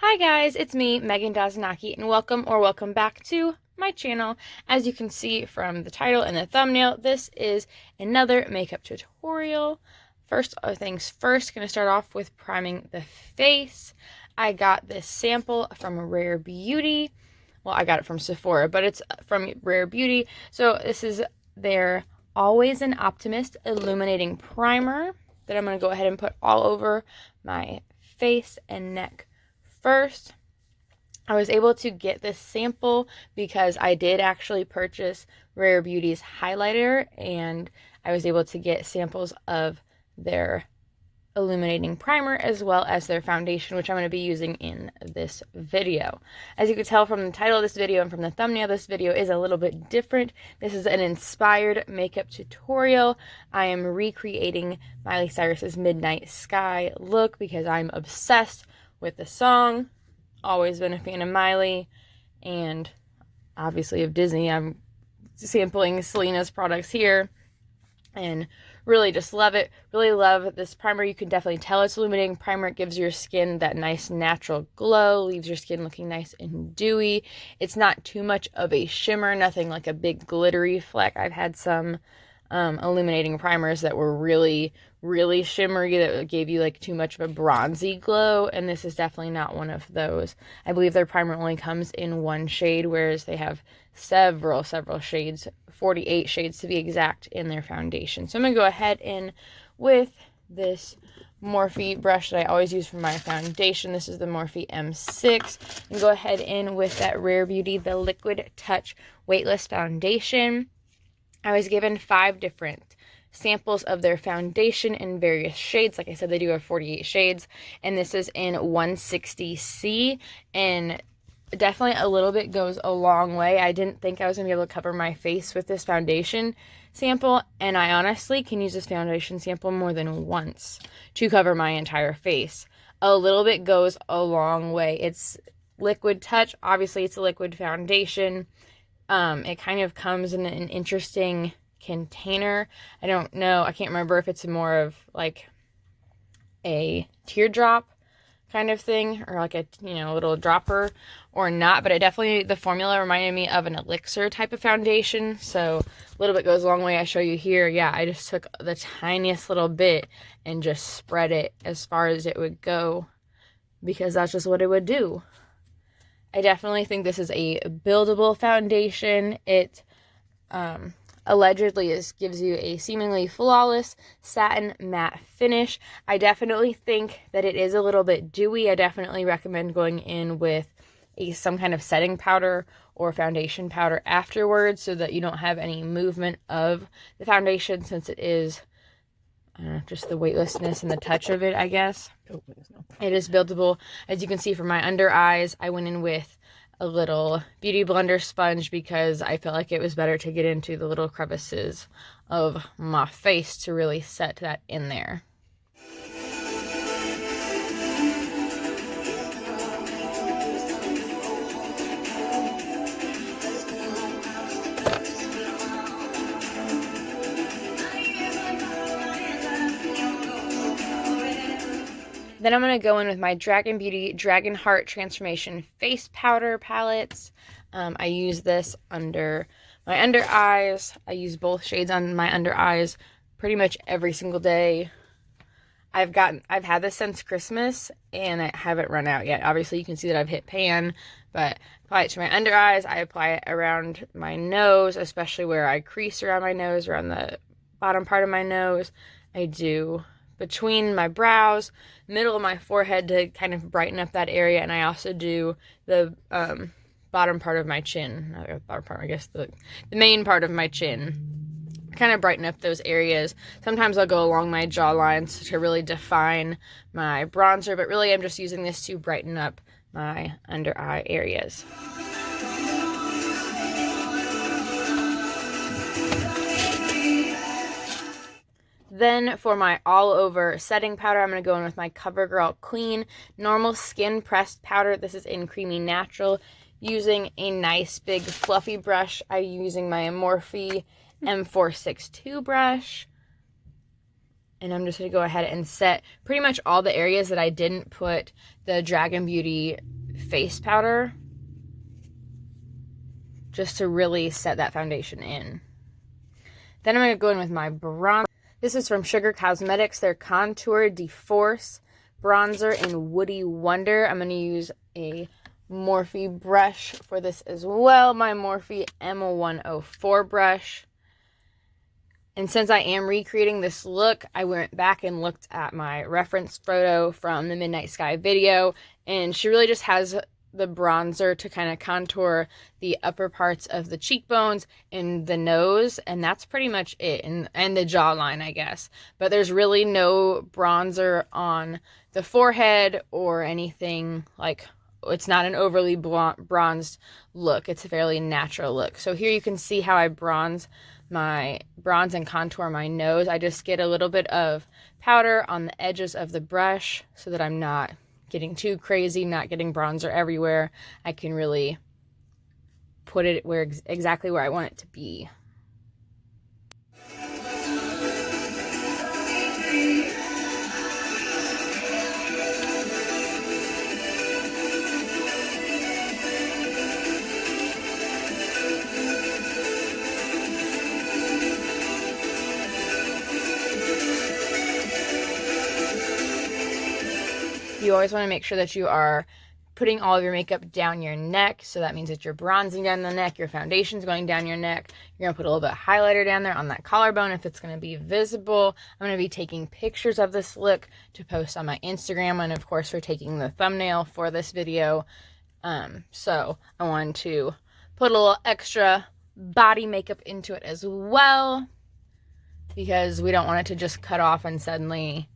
Hi guys, it's me, Megan Dazanaki, and welcome back to my channel. As you can see from the title and the thumbnail, this is another makeup tutorial. First things first, gonna start off with priming the face. I got this sample from Rare Beauty. Well, I got it from Sephora, but it's from Rare Beauty. So this is their Always an Optimist Illuminating Primer that I'm gonna go ahead and put all over my face and neck. First, I was able to get this sample because I did actually purchase Rare Beauty's highlighter, and I was able to get samples of their illuminating primer as well as their foundation, which I'm going to be using in this video. As you can tell from the title of this video and from the thumbnail, this video is a little bit different. This is an inspired makeup tutorial. I am recreating Miley Cyrus's Midnight Sky look because I'm obsessed with the song. Always been a fan of Miley and obviously of Disney. I'm sampling Selena's products here and really just love it. Really love this primer. You can definitely tell it's illuminating primer. It gives your skin that nice natural glow, leaves your skin looking nice and dewy. It's not too much of a shimmer, nothing like a big glittery fleck. I've had some illuminating primers that were really shimmery, that gave you like too much of a bronzy glow, and this is definitely not one of those. I believe their primer only comes in one shade, whereas they have several shades, 48 shades to be exact, in their foundation. So I'm gonna go ahead in with this Morphe brush that I always use for my foundation. This is the Morphe M6, and go ahead in with that Rare Beauty, the Liquid Touch Weightless Foundation. I was given 5 different samples of their foundation in various shades. Like I said, they do have 48 shades, and this is in 160C, and definitely a little bit goes a long way. I didn't think I was going to be able to cover my face with this foundation sample, and I honestly can use this foundation sample more than once to cover my entire face. A little bit goes a long way. It's liquid touch. Obviously, it's a liquid foundation. It kind of comes in an interesting container. I don't know. I can't remember if it's more of like a teardrop kind of thing or like a, little dropper or not, but it definitely, the formula reminded me of an elixir type of foundation. So a little bit goes a long way. I show you here. Yeah, I just took the tiniest little bit and just spread it as far as it would go because that's just what it would do. I definitely think this is a buildable foundation. It allegedly gives you a seemingly flawless satin matte finish. I definitely think that it is a little bit dewy. I definitely recommend going in with some kind of setting powder or foundation powder afterwards so that you don't have any movement of the foundation, since it is just the weightlessness and the touch of it, I guess. It is buildable. As you can see from my under eyes, I went in with a little Beauty Blender sponge because I felt like it was better to get into the little crevices of my face to really set that in there. Then I'm going to go in with my Dragon Beauty Dragon Heart Transformation Face Powder palettes. I use this under my under eyes. I use both shades on my under eyes pretty much every single day. I've had this since Christmas and I haven't run out yet. Obviously you can see that I've hit pan, but apply it to my under eyes. I apply it around my nose, especially where I crease around my nose, around the bottom part of my nose. I do between my brows, middle of my forehead to kind of brighten up that area, and I also do the bottom part of my chin. Not the bottom part, I guess the main part of my chin. Kind of brighten up those areas. Sometimes I'll go along my jawlines to really define my bronzer, but really I'm just using this to brighten up my under eye areas. Then for my all-over setting powder, I'm going to go in with my CoverGirl Clean Normal Skin Pressed Powder. This is in Creamy Natural. Using a nice big fluffy brush, I'm using my Morphe M462 brush. And I'm just going to go ahead and set pretty much all the areas that I didn't put the Dragon Beauty face powder, just to really set that foundation in. Then I'm going to go in with my bronzer. This is from Sugar Cosmetics, their Contour de Force bronzer in Woody Wonder. I'm going to use a Morphe brush for this as well, my Morphe M104 brush. And since I am recreating this look, I went back and looked at my reference photo from the Midnight Sky video, and she really just has the bronzer to kind of contour the upper parts of the cheekbones and the nose, and that's pretty much it, and the jawline, I guess. But there's really no bronzer on the forehead or anything. Like, it's not an overly bronzed look. It's a fairly natural look. So here you can see how I bronze and contour my nose. I just get a little bit of powder on the edges of the brush so that I'm not getting too crazy, not getting bronzer everywhere. I can really put it exactly where I want it to be. You always want to make sure that you are putting all of your makeup down your neck. So that means that you're bronzing down the neck, your foundation's going down your neck. You're going to put a little bit of highlighter down there on that collarbone if it's going to be visible. I'm going to be taking pictures of this look to post on my Instagram, and of course for taking the thumbnail for this video. So I wanted to put a little extra body makeup into it as well, because we don't want it to just cut off and suddenly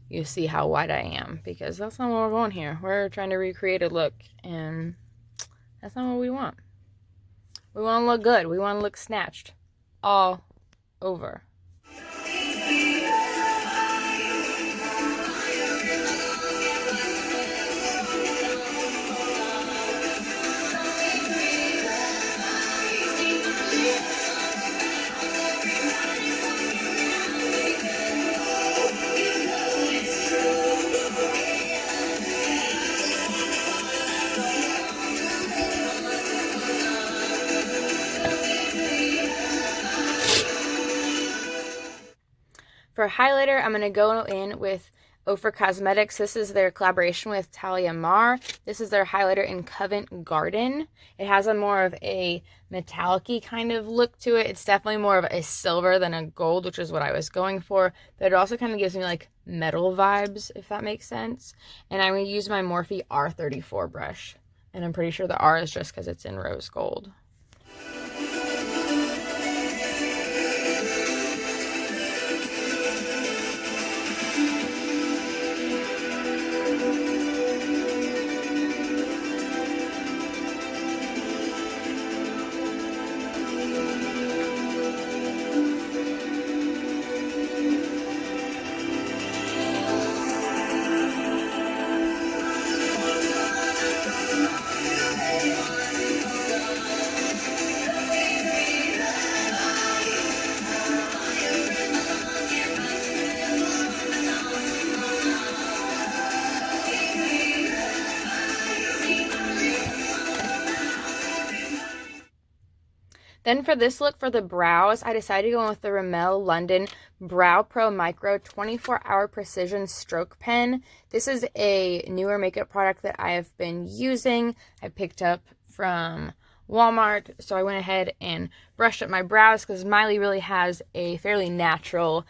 you see how white I am, because that's not what we're going here. We're trying to recreate a look, and that's not what we want. We want to look good. We want to look snatched all over. For highlighter, I'm going to go in with Ofra Cosmetics. This is their collaboration with Talia Mar. This is their highlighter in Covent Garden. It has a more of a metallic-y kind of look to it. It's definitely more of a silver than a gold, which is what I was going for. But it also kind of gives me like metal vibes, if that makes sense. And I'm going to use my Morphe R34 brush. And I'm pretty sure the R is just because it's in rose gold. Then for this look for the brows, I decided to go with the Rimmel London Brow Pro Micro 24-Hour Precision Stroke Pen. This is a newer makeup product that I have been using. I picked up from Walmart, so I went ahead and brushed up my brows because Miley really has a fairly natural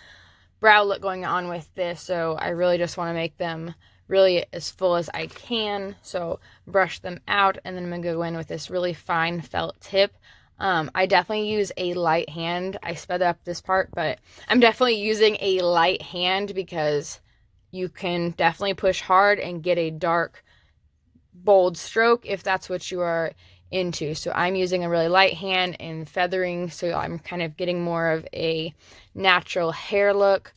brow look going on with this, so I really just want to make them really as full as I can. So brush them out, and then I'm going to go in with this really fine felt tip. I definitely use a light hand. I sped up this part, but I'm definitely using a light hand because you can definitely push hard and get a dark, bold stroke if that's what you are into. So I'm using a really light hand and feathering, so I'm kind of getting more of a natural hair look,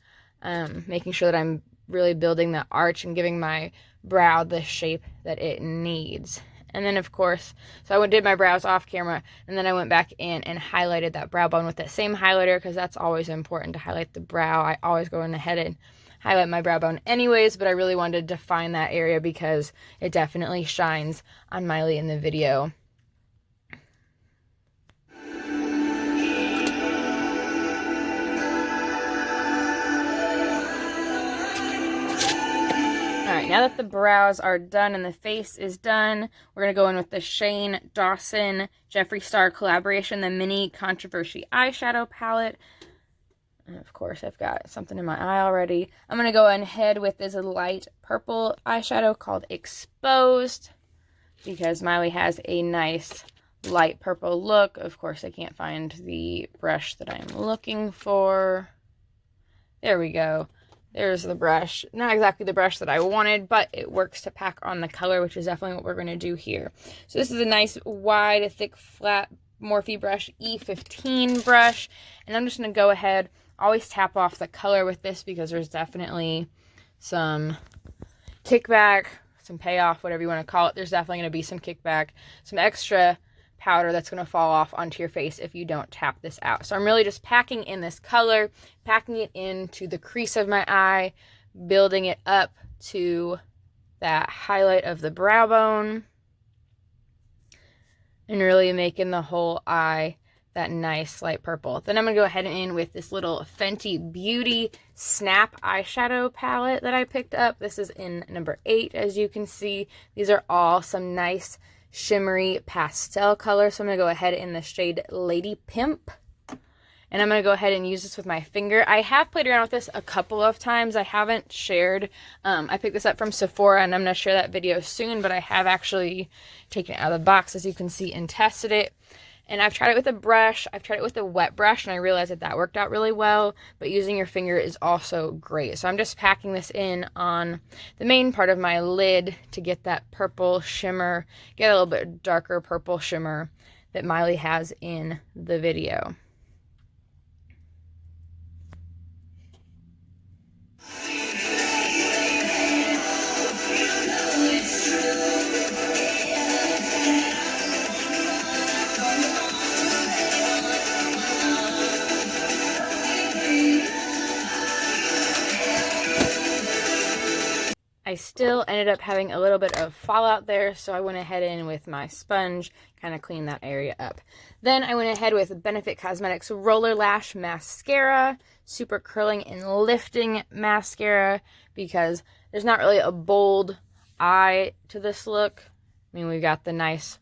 making sure that I'm really building the arch and giving my brow the shape that it needs. And then, of course, so I did my brows off camera, and then I went back in and highlighted that brow bone with that same highlighter because that's always important to highlight the brow. I always go in ahead and highlight my brow bone anyways, but I really wanted to define that area because it definitely shines on Miley in the video. Alright, now that the brows are done and the face is done, we're going to go in with the Shane Dawson Jeffree Star collaboration, the Mini Controversy Eyeshadow Palette. And of course, I've got something in my eye already. I'm going to go ahead with this light purple eyeshadow called Exposed, because Miley has a nice light purple look. Of course, I can't find the brush that I'm looking for. There we go. There's the brush. Not exactly the brush that I wanted, but it works to pack on the color, which is definitely what we're going to do here. So this is a nice, wide, thick, flat Morphe brush, E15 brush. And I'm just going to go ahead, always tap off the color with this because there's definitely some kickback, some payoff, whatever you want to call it. There's definitely going to be some kickback, some extra powder that's going to fall off onto your face if you don't tap this out. So I'm really just packing in this color, packing it into the crease of my eye, building it up to that highlight of the brow bone, and really making the whole eye that nice light purple. Then I'm going to go ahead and in with this little Fenty Beauty Snap eyeshadow palette that I picked up. This is in number 8, as you can see. These are all some nice shimmery pastel color. So I'm going to go ahead in the shade Lady Pimp. And I'm going to go ahead and use this with my finger. I have played around with this a couple of times. I haven't shared. I picked this up from Sephora, and I'm going to share that video soon. But I have actually taken it out of the box, as you can see, and tested it. And I've tried it with a brush. I've tried it with a wet brush, and I realized that that worked out really well. But using your finger is also great. So I'm just packing this in on the main part of my lid to get that purple shimmer, get a little bit darker purple shimmer that Miley has in the video. I still ended up having a little bit of fallout there, so I went ahead in with my sponge, kind of clean that area up. Then I went ahead with Benefit Cosmetics Roller Lash Mascara, super curling and lifting mascara, because there's not really a bold eye to this look. I mean, we've got the nice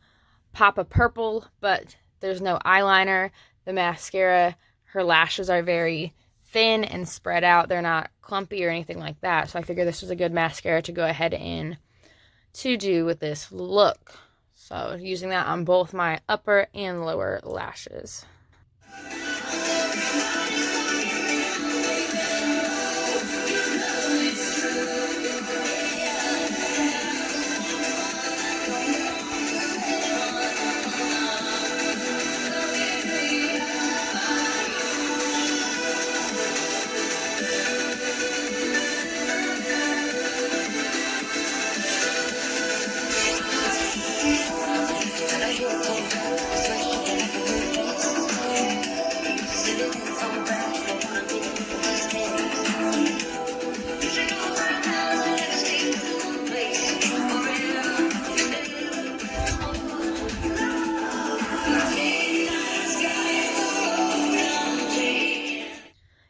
pop of purple, but there's no eyeliner. The mascara, her lashes are very thin and spread out. They're not clumpy or anything like that. So I figured this was a good mascara to go ahead and to do with this look. So using that on both my upper and lower lashes.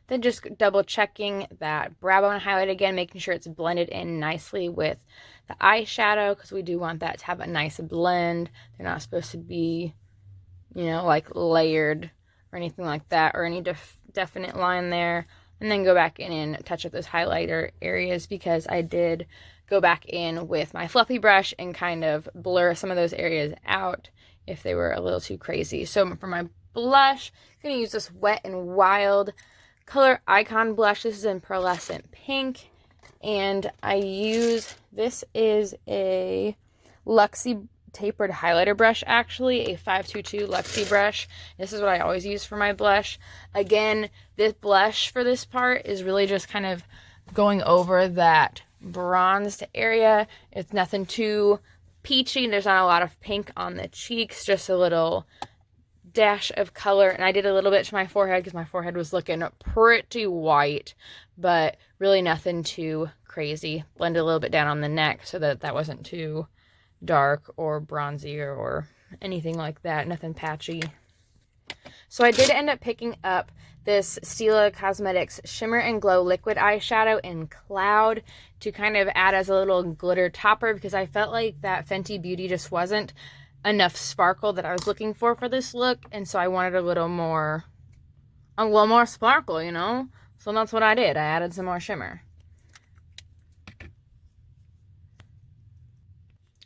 Then just double checking that brow bone highlight again, making sure it's blended in nicely with the eyeshadow, because we do want that to have a nice blend. They're not supposed to be, you know, like layered or anything like that, or any definite line there. And then go back in and touch up those highlighter areas, because I did go back in with my fluffy brush and kind of blur some of those areas out if they were a little too crazy. So for my blush, I'm going to use this Wet n Wild Color Icon blush. This is in Pearlescent Pink, and I use, this is a Luxie tapered highlighter brush, actually, a 522 Luxie brush. This is what I always use for my blush. Again, this blush for this part is really just kind of going over that bronzed area. It's nothing too peachy. There's not a lot of pink on the cheeks, just a little dash of color. And I did a little bit to my forehead because my forehead was looking pretty white, but really nothing too crazy. Blended a little bit down on the neck so that that wasn't too dark or bronzy or anything like that. Nothing patchy. So I did end up picking up this Stila Cosmetics Shimmer and Glow Liquid Eyeshadow in Cloud to kind of add as a little glitter topper, because I felt like that Fenty Beauty just wasn't enough sparkle that I was looking for this look, and so I wanted a little more sparkle, you know? So that's what I did. I added some more shimmer.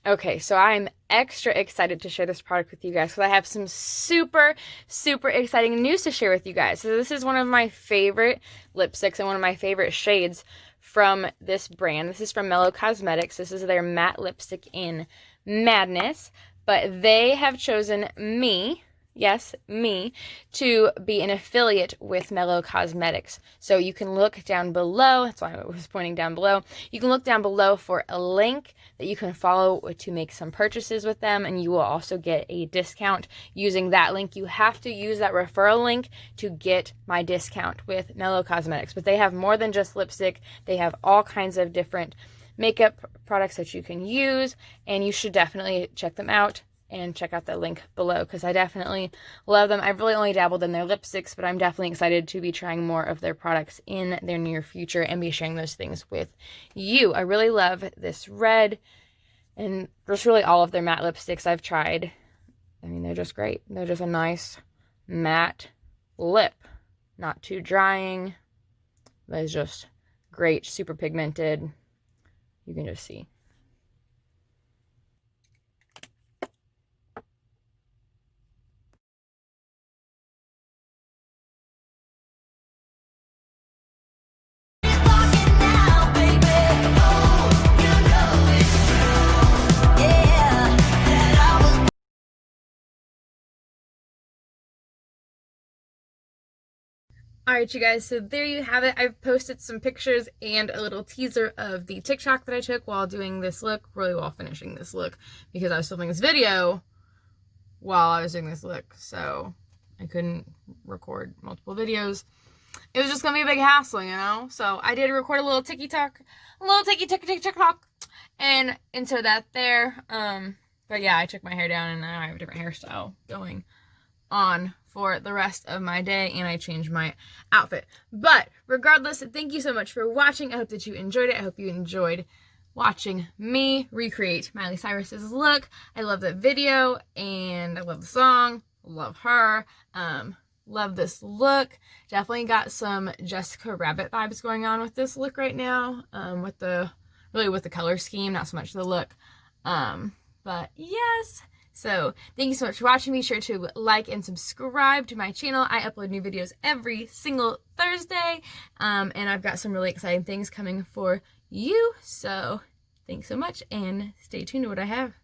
Okay, so I'm extra excited to share this product with you guys because I have some super, super exciting news to share with you guys. So this is one of my favorite lipsticks and one of my favorite shades from this brand. This is from Mellow Cosmetics. This is their matte lipstick in Madness, but they have chosen me, yes, me, to be an affiliate with Mellow Cosmetics. So you can look down below, that's why I was pointing down below. You can look down below for a link that you can follow to make some purchases with them, and you will also get a discount using that link. You have to use that referral link to get my discount with Mellow Cosmetics, but they have more than just lipstick. They have all kinds of different makeup products that you can use, and you should definitely check them out and check out the link below because I definitely love them. I've really only dabbled in their lipsticks, but I'm definitely excited to be trying more of their products in their near future and be sharing those things with you. I really love this red and just really all of their matte lipsticks I've tried. I mean, they're just great. They're just a nice matte lip. Not too drying. But it's just great, super pigmented. You can just see. Alright, you guys, so there you have it. I've posted some pictures and a little teaser of the TikTok that I took while doing this look, really while finishing this look, because I was filming this video while I was doing this look, so I couldn't record multiple videos. It was just gonna be a big hassle, you know? So I did record a little TikTok, and insert that there. But yeah, I took my hair down and now I have a different hairstyle going on for the rest of my day, and I changed my outfit. But regardless, thank you so much for watching. I hope that you enjoyed it. I hope you enjoyed watching me recreate Miley Cyrus's look. I love that video, and I love the song. Love her. Love this look. Definitely got some Jessica Rabbit vibes going on with this look right now. With the color scheme, not so much the look. But yes. So thank you so much for watching. Be sure to like and subscribe to my channel. I upload new videos every single Thursday. And I've got some really exciting things coming for you. So thanks so much and stay tuned to what I have.